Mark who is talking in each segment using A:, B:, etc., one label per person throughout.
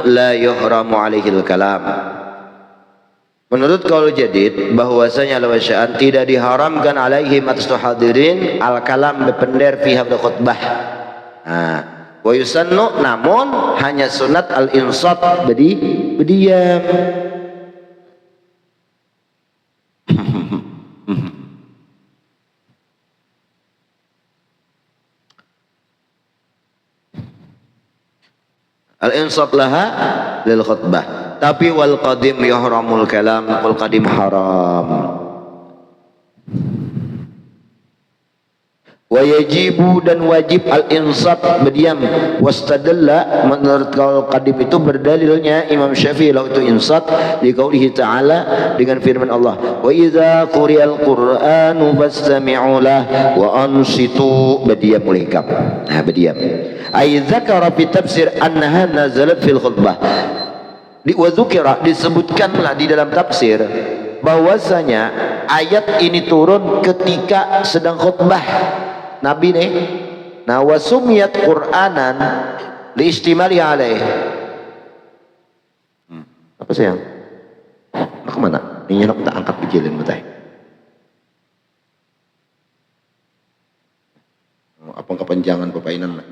A: la yuhramu alaihil kalam. Menurut qaul jadid bahwasanya al-wasya'an tidak diharamkan alaihim atas hadirin al-kalam berpender fi hadha khutbah. Wa yusannu, namun hanya sunat al-insat, berdiam. Al-insat laha lil khutbah. Tapi wal qadim yahramul kalam, wal qadim haram. Wa yajibu, dan wajib al-insat, berdiam. Wastadalla, menurut qaul qadim itu berdalilnya Imam Syafi'i lahu itu insat di qaulihi ta'ala, dengan firman Allah, wa idza quri'al qur'anu fastami'u lah wa ansitu, berdiam mulikam. Berdiam. Ay dzakara fi tafsir annaha nazalat fil khutbah. Wa dzukira, disebutkanlah di dalam tafsir bahwasanya ayat ini turun ketika sedang khutbah Nabi nih. Nah, wasumiyat Qur'anan liistimali alaih. Apa sayang? Nak kemana? Ini nak tak angkat bijilin betai. Apa kepanjangan pepainan lah.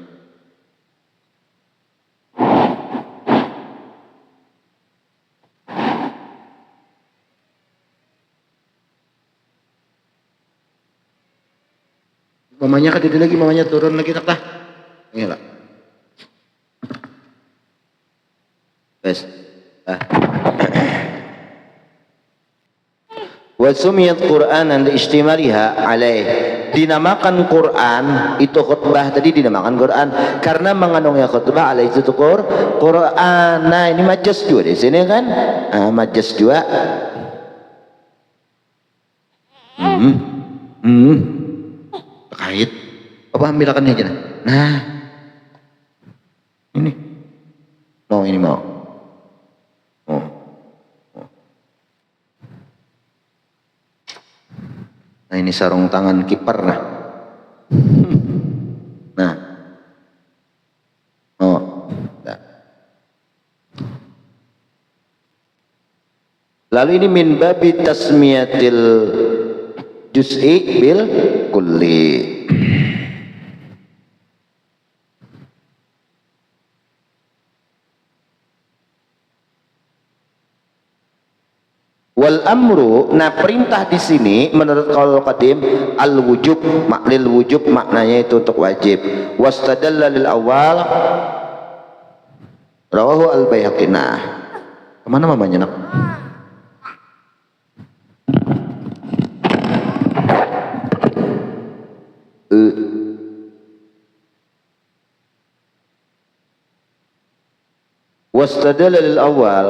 A: Mamanya kan lagi, mamanya turun lagi tak tah. Inilah. Bes. Wa sumiyat Qur'anan liistimaliha alaih. Dinamakan Quran itu khutbah, tadi dinamakan Quran karena mengandungnya khutbah alaih itu Quran. Nah, ini majas juga di sini kan? Majas juga. Terkait apa, ambilkan aja. Nah, ini mau nah, ini sarung tangan kiper. Nah, lalu ini min babi tasmiyatil juz'i bil kulli. Wal amru, nah perintah di sini menurut qaul qadim al wujub, maklil wujub maknanya itu untuk wajib. Wastadalla lil awal rawahu al Baihaqi. Nah, kemana mamanya nak? Wastadalla lil awal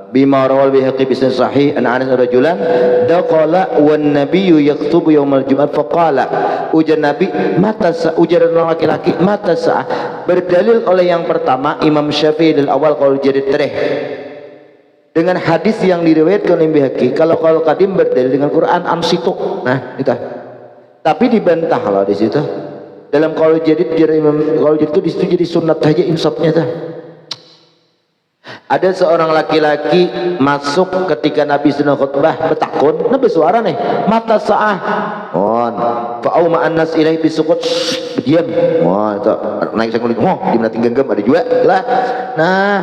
A: bima rawal Baihaqi bi sanad sahih an Anas rajulan daqala wan nabiyyu yaktubu yaumal jumat faqala, ujar Nabi mata ujar laki-laki mata sa, berdalil oleh yang pertama Imam Syafi'i dari awal qaul jadid tereh dengan hadis yang diriwayatkan oleh Baihaqi. Kalau qaul qadim berdalil dengan Quran ansitu. Nah, itu. Tapi dibantah lah di situ. Dalam qaul jadid qaul jadid itu di situ jadi sunat saja insafnya dah. Ada seorang laki-laki masuk ketika Nabi sedang khutbah bertakun, Nabi suara nih, mata sa'ah. Fa'au ma'an nas ilahi bisukut, diam. Itu naik saya kulit, dimana genggam ada juga lah. Nah,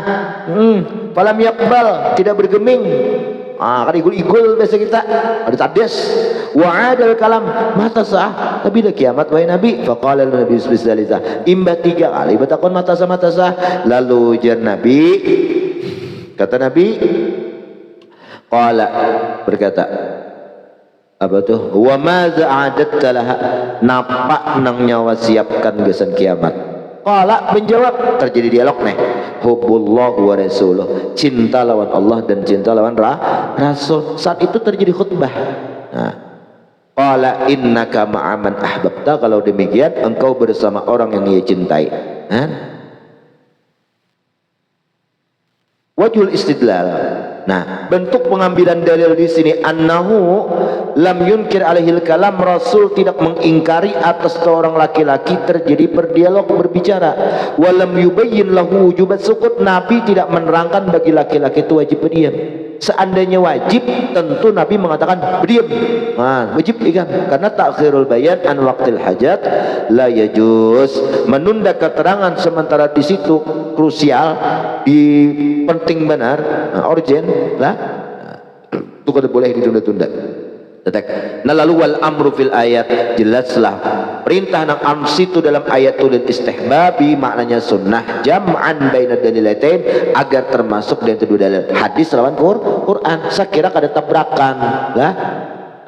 A: falam yakbal, tidak bergeming. Kan igul-igul biasa kita, ada tades. Wa'adal kalam, mata sa'ah, tapi dah kiamat wahai Nabi. Faqala Nabi sallallahu imba 3 kali bertakun mata sa'ah. Lalu ujar Nabi, kata Nabi, qala, berkata, apa tuh? Wa madza a'adatta laha, napa nang nyawa siapkan gesan kiamat. Qala, menjawab, terjadi dialog nih. Hubbullah wa rasuluh, cinta lawan Allah dan cinta lawan Rasul. Saat itu terjadi khutbah. Nah, qala innaka ma'aman ahbabta, kalau demikian engkau bersama orang yang ia cintai. Wajhul istidlal, Nah, bentuk pengambilan dalil di sini annahu lam yunkir alaihil kalam, Rasul tidak mengingkari atas seorang laki-laki terjadi berdialog berbicara. Walam yubayyin lahu wujubat sukut, Nabi tidak menerangkan bagi laki-laki itu wajib berdiam. Seandainya wajib, tentu Nabi mengatakan berdiam. Nah, wajib ikan, karena takhirul bayan an waqtil hajat la yajuz. Menunda keterangan sementara di situ krusial, di penting benar, urgent lah, itu kada boleh ditunda-tunda. Nah, lalu wal amru fil ayat, jelaslah perintah nang amsi itu dalam ayat tulil istihbabi, maknanya sunnah jam'an baina dalilatain, agar termasuk dari kedua dalil hadis lawan Quran. Saya kira kada tabrakan lah.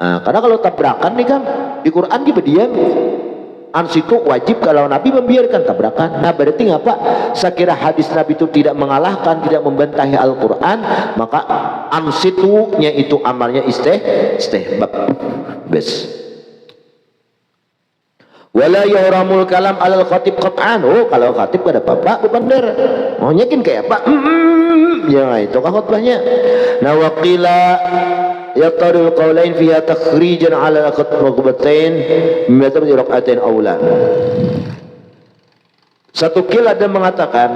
A: Nah, karena kalau tabrakan nih kan di Quran dia berdiam, ansitu wajib kalau Nabi membiarkan tabrakan. Nah, berarti ngapa? Saya kira hadis Nabi itu tidak mengalahkan, tidak membentahi Al-Quran, maka ansitunya itu amalnya istihbab. Bes. Wala yuhramul kalam alal khatib qat'an. Oh, kalau khatib kada apa-apa bepander. Oh, nyakin kayak apa? Ya, itu kah khutbahnya. Nah, waqila yaqtarul qawlain fiha takhrijan ala khutbatain mimma rak'atain awlan. Satu kil ada mengatakan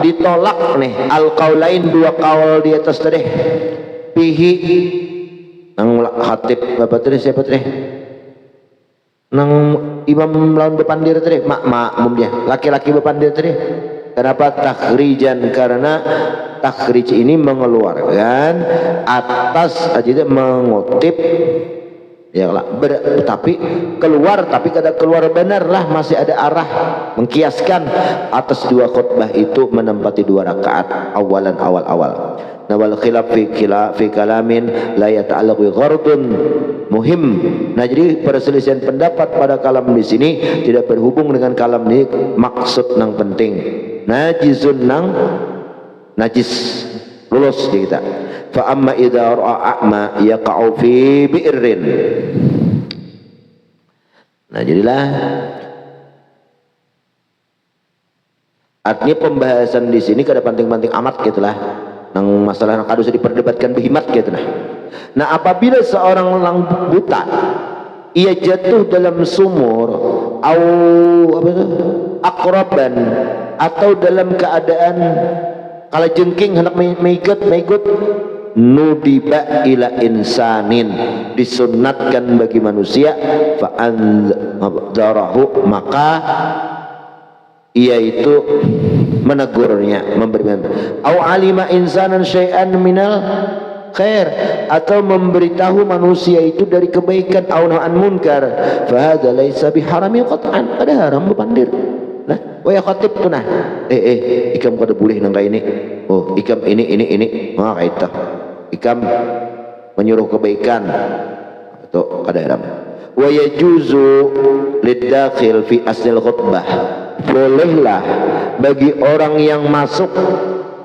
A: ditolak nih al qaulain, dua kaul di atas tadi pihi nang khatib bapak tadi siapa tadi nang imam lawan bepandir tadi makmumnya laki-laki bepandir tadi. Kenapa takhrijan? Karena takhrij ini mengeluarkan atas aja mengutip ya lah, tapi keluar, tapi kada keluar benar lah, masih ada arah mengkiaskan atas dua khutbah itu menempati dua rakaat awalan awal. Nah, wal khilaf fi kalamin la yata'allaq bi ghardun muhim. Nah, jadi perselisihan pendapat pada kalam di sini tidak berhubung dengan kalam ini maksud nang penting. Najizun nang najis lulus di kita. Fa amma idza ra'a a'ma yaqa'u fi bi'rin. Nah, jadilah artinya pembahasan di sini kada penting-penting amat gitulah. Nang masalah nang harus diperdebatkan behimat gitu nah. Apabila seorang orang buta ia jatuh dalam sumur au apa itu akroban, atau dalam keadaan kala jengking hendak meigut nudiba ila insanin, disunnatkan bagi manusia fa anzarahu, maka ia itu menegurnya, memberi au alima insanan syai'an minal khair, atau memberitahu manusia itu dari kebaikan, au na'an munkar, fa hadza laisa biharami qat'an, ada haram bepandir. Nah, wa ya khatib tu nah ikam kada boleh nang ini, oh ikam ini mah kaita ikam menyuruh kebaikan itu kada haram. Wa yajuzu lidakhil fi asnil khutbah, bolehlah bagi orang yang masuk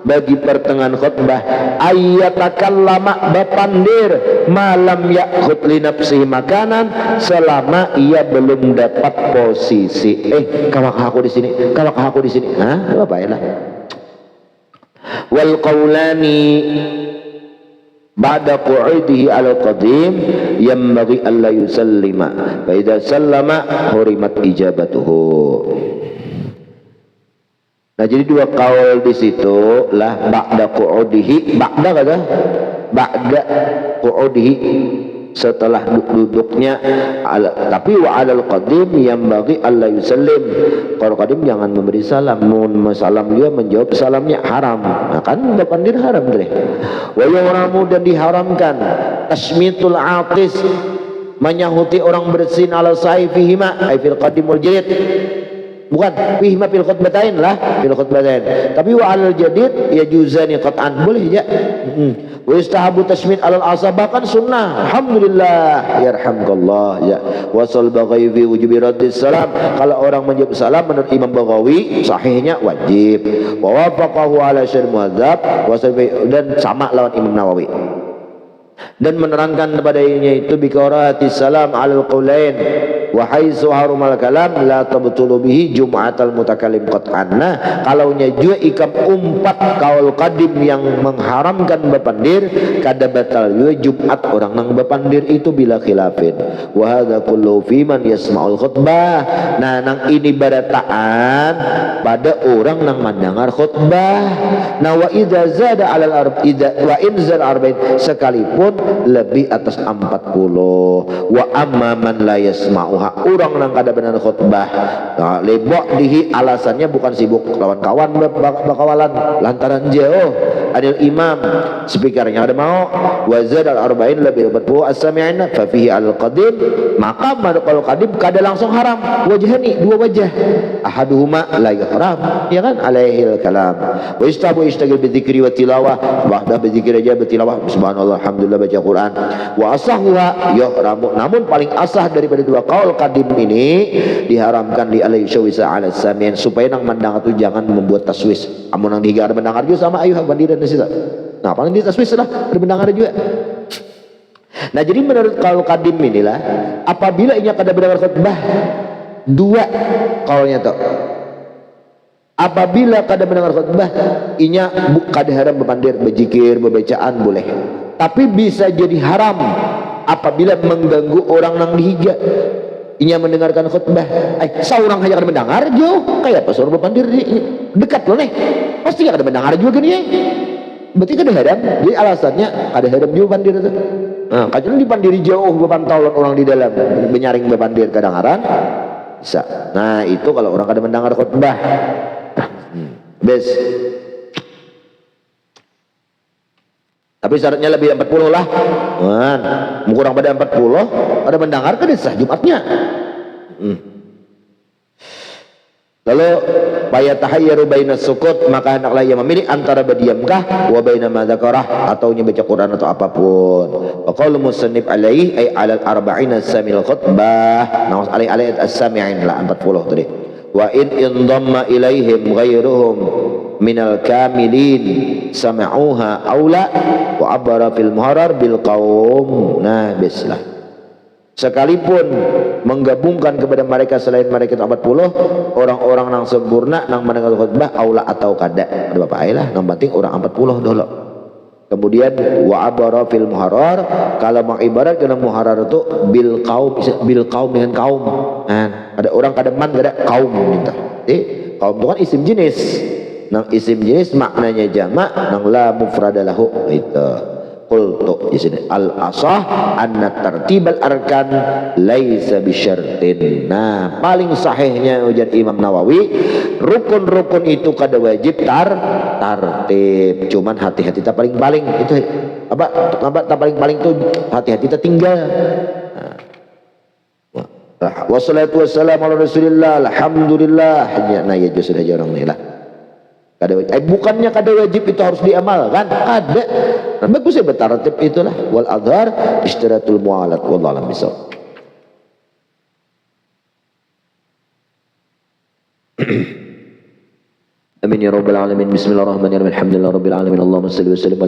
A: bagi pertengahan khutbah ayatakallama bapandir malam ya'khud li nafsihi makanan, selama ia belum dapat posisi. Kawakah aku di sini, kawakah aku di sini, apa ya lah. Wal qaulani ba'da qu'udihi al-qadim yanbaghi alla yusallima fa idza sallama hurimat ijabatuhu. Nah, jadi dua kaul di situ lah ba'da qu'udihi, ba'da qu'udihi, setelah duduknya, tapi wa 'alal qadim yang bagi Allah yusallim, kalau qadim jangan memberi salam, salam dia menjawab salamnya haram. Nah, kan bepandir haram deh. Wa yuhramu, dan diharamkan tasmitul atis, menyahuti orang bersin ala saifihima ay fil qadim wal jadid, bukan fihima fil khutbatain lah, fil khutbatain, tapi wa alal jadid ya juzani qat'an, boleh ya. Wa istahabu tasmid alal asabah, kan sunnah, alhamdulillah yarhamkallah ya. Wasal Baghawi fi wujubi raddis salam, kalau orang menjawab salam menurut Imam Baghawi sahihnya wajib. Wa wafaqahu ala syarh muhadzab dan sama lawan Imam Nawawi, dan menerangkan kepadanya itu bi qiraatis salam alal qaulain, wa haitsu harumal kalam la tabtulu bihi jum'atal mutakallim qat'an. Nah, kalaunya juga ikam umpat kaul qadim yang mengharamkan bepandir kada batal juga Jumat orang nang bepandir itu bila khilafin. Wa hadza kullu fi man yasma'ul khutbah. Nah, nang ini barataan pada orang nang mendengar khutbah. Nah, wa idza zada 'alal wa in zada arba'in, sekalipun lebih atas 40. Wa amma man la yasma'uha, orang nang kada benar khutbah. Nah, lebok dihi alasannya bukan sibuk lawan kawan bakawalan lantaran jauh adil imam speakernya ada mau wa zada 40 lebih 40 as-sami'ina fa fihi al-qadim, maka kalau qadim kada langsung haram wajhani, dua wajah, ahaduhuma la yahram, ya kan, alaihil kalam. Wa istabu istagil bidzikri wa tilawah, ba'da bidzikri aja bertilawah subhanallah alhamdulillah baca Quran. Wa asahuha yahramu, namun paling asah daripada dua qaul qadim ini diharamkan li alaihi syawisa ala samin, supaya nang mendengar itu jangan membuat taswis. Amun nang dihiga ada mendengar juga sama ayuh bandiran di situ. Nah, paling di taswis lah ada mendengar juga. Nah, jadi menurut qaul qadim inilah apabila inya kada mendengar khutbah, dua qaulnya tuh. Apabila kada mendengar khutbah inya kada haram bepandir, berzikir, berbacaan boleh. Tapi bisa jadi haram apabila mengganggu orang nang dihiga. Inya mendengarkan khutbah, seorang hanya kada mendengar jo, kayak apa seorang bepandir dekat loh nih. Pasti kada mendengar juga gini. Berarti kada haram. Jadi alasannya kada haram juga pandir itu. Nah, kadang dipandiri jauh bepantauan orang di dalam menyaring bepandir kedengaran bisa. Nah, itu kalau orang kada mendengar khutbah. Bes. Tapi syaratnya lebih 40 lah. Kurang pada 40 ada mendengar kan sah Jumatnya. Lalu bayatahayyaru bainas sukut, maka hendaklah ia memilih antara berdiamkah wa baina ma dzakarah, atau baca Quran atau apapun. Wa qaulu musannif alaihi ay alal arba'ina samil khutbah, nawas alai as-sami'in la 40 tadi. Wa in indamma ilaihim ghairuhum minal kamilin sama'uha aula wa abara fil muharar bil qaum. Nah, bislah. Sekalipun menggabungkan kepada mereka selain mereka 40 orang-orang nang sempurna nang mendengar khutbah aula atau kada, ada apa ailah, nang penting orang 40 dulu. Kemudian wa abara fil muharar, kalau mengibarat dengan muharar itu bil qaum dengan kaum. Nah, ada orang kada man kada kaum minta. Kaum itu kan isim jenis. Nang isim jenis maknanya jamak, nang la mufradalahu itu. Qultu di sini al asah anna tartibal arkan laisa bisyartin. Nah, paling sahihnya ujar Imam Nawawi, rukun-rukun itu kada wajib tartib. Cuman hati-hati tak paling-paling itu apa tak paling-paling itu hati-hati tak tinggal. Wassalatu wassalamu ala Rasulillah alhamdulillah. Nah, ya sudah jarang nih lah. Bukannya kada wajib itu harus diamalkan, kada. Bagus ya bertartib itulah. Wal adhar istiratul mualat wallahu alam bisawab. Amin ya rabbal alamin. Bismillahirrahmanirrahim. Alhamdulillah rabbil alamin. Allahumma shalli wa sallim